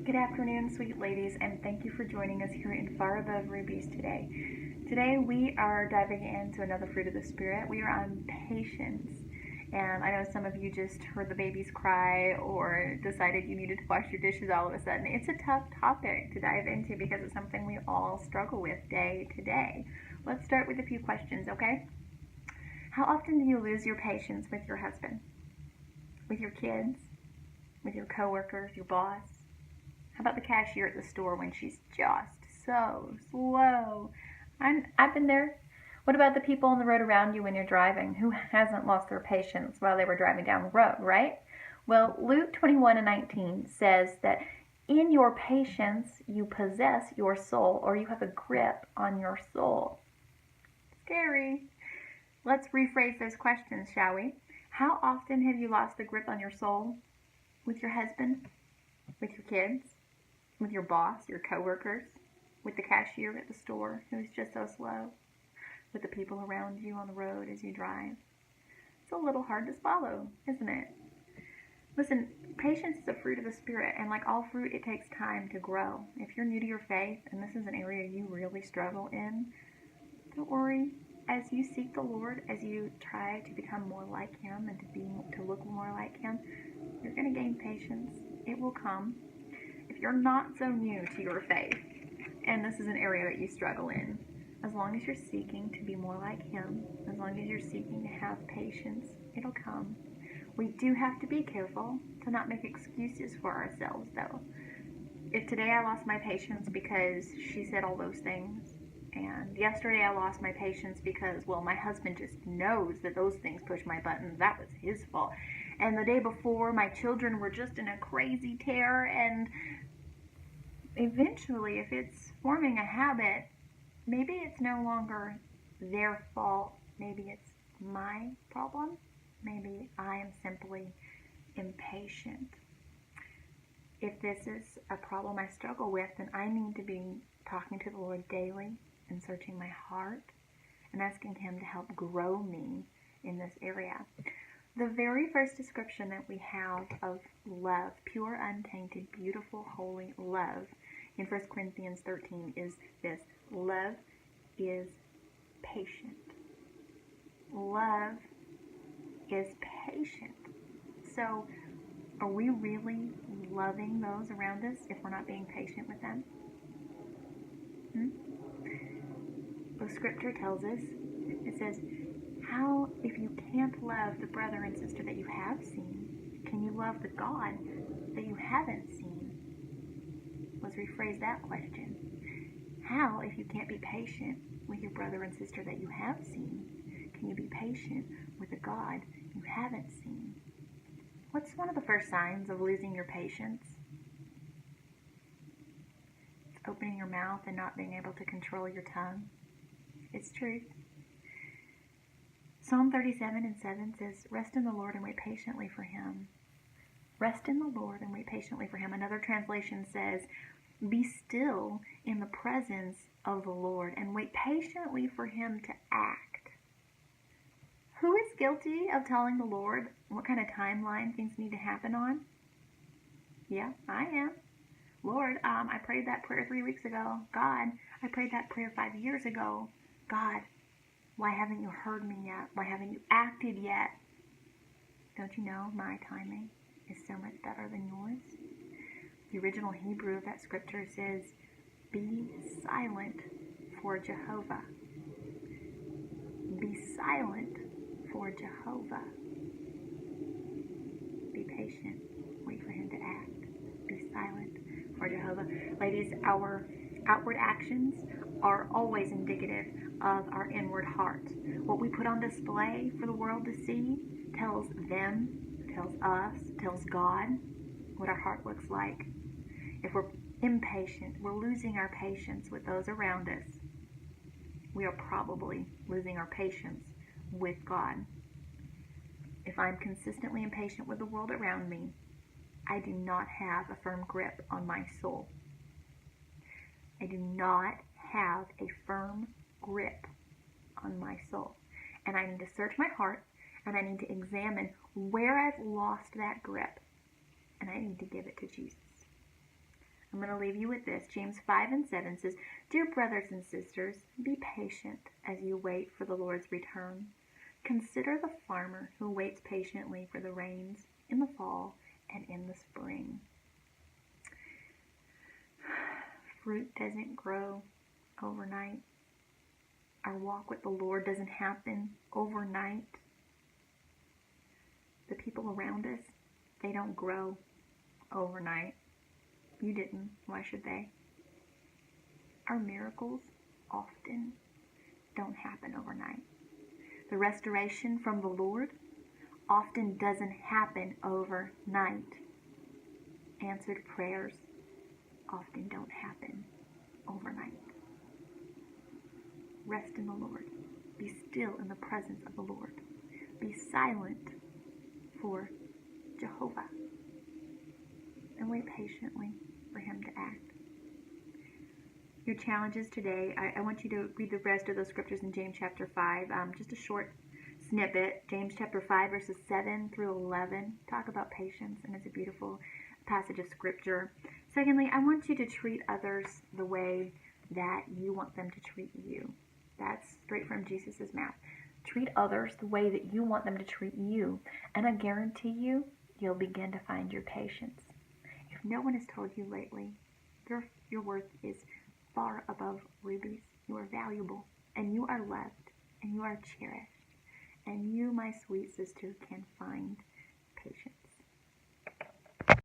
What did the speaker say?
Good afternoon, sweet ladies, and thank you for joining us here in Far Above Rubies today. Today we are diving into another fruit of the Spirit. We are on patience. And I know some of you just heard the babies cry or decided you needed to wash your dishes all of a sudden. It's a tough topic to dive into because it's something we all struggle with day to day. Let's start with a few questions, okay? How often do you lose your patience with your husband? With your kids? With your coworkers, your boss? How about the cashier at the store when she's just so slow? I've been there. What about the people on the road around you when you're driving? Who hasn't lost their patience while they were driving down the road, right? Well, Luke 21:19 says that in your patience you possess your soul, or you have a grip on your soul. Scary. Let's rephrase those questions, shall we? How often have you lost the grip on your soul? With your husband? With your kids? With your boss, your coworkers? With the cashier at the store who's just so slow? With the people around you on the road as you drive? It's a little hard to swallow, isn't it? Listen, patience is a fruit of the Spirit, and like all fruit, it takes time to grow. If you're new to your faith, and this is an area you really struggle in, don't worry. As you seek the Lord, as you try to become more like Him and to look more like Him, you're going to gain patience. It will come. If you're not so new to your faith, and this is an area that you struggle in, as long as you're seeking to be more like Him, as long as you're seeking to have patience, it'll come. We do have to be careful to not make excuses for ourselves, though. If today I lost my patience because she said all those things, and yesterday I lost my patience because, well, my husband just knows that those things push my buttons, that was his fault. And the day before, my children were just in a crazy tear, and eventually, if it's forming a habit, maybe it's no longer their fault. Maybe it's my problem. Maybe I am simply impatient. If this is a problem I struggle with, then I need to be talking to the Lord daily and searching my heart and asking Him to help grow me in this area. The very first description that we have of love, pure, untainted, beautiful, holy love, in 1 Corinthians 13 is this: love is patient. Love is patient. So, are we really loving those around us if we're not being patient with them? The scripture tells us, it says, how, if you can't love the brother and sister that you have seen, can you love the God that you haven't seen? Let's rephrase that question. How, if you can't be patient with your brother and sister that you have seen, can you be patient with the God you haven't seen? What's one of the first signs of losing your patience? It's opening your mouth and not being able to control your tongue. It's truth. Psalm 37:7 says, rest in the Lord and wait patiently for Him. Rest in the Lord and wait patiently for Him. Another translation says, be still in the presence of the Lord and wait patiently for Him to act. Who is guilty of telling the Lord what kind of timeline things need to happen on? Yeah, I am. Lord, I prayed that prayer 3 weeks ago. God, I prayed that prayer 5 years ago. God, why haven't you heard me yet? Why haven't you acted yet? Don't you know my timing is so much better than yours? The original Hebrew of that scripture says, be silent for Jehovah. Be silent for Jehovah. Be patient. Wait for Him to act. Be silent for Jehovah. Ladies, our outward actions are always indicative of our inward heart. What we put on display for the world to see tells them, tells us, tells God what our heart looks like. If we're impatient, we're losing our patience with those around us. We are probably losing our patience with God. If I'm consistently impatient with the world around me, I do not have a firm grip on my soul. I do not have a firm grip on my soul. And I need to search my heart, and I need to examine where I've lost that grip, and I need to give it to Jesus. I'm going to leave you with this. James 5:7 says, "Dear brothers and sisters, be patient as you wait for the Lord's return. Consider the farmer who waits patiently for the rains in the fall and in the spring." Fruit doesn't grow overnight. Our walk with the Lord doesn't happen overnight. The people around us, they don't grow overnight. You didn't. Why should they? Our miracles often don't happen overnight. The restoration from the Lord often doesn't happen overnight. Answered prayers often don't happen overnight. Rest in the Lord. Be still in the presence of the Lord. Be silent for Jehovah. And wait patiently for him to act. Your challenges today, I want you to read the rest of those scriptures in James chapter 5. Just a short snippet. James chapter 5 verses 7 through 11 talk about patience, and it's a beautiful passage of scripture. Secondly, I want you to treat others the way that you want them to treat you. That's straight from Jesus' mouth. Treat others the way that you want them to treat you, and I guarantee you, you'll begin to find your patience. If no one has told you lately, your worth is far above rubies. You are valuable, and you are loved, and you are cherished, and you, my sweet sister, can find patience.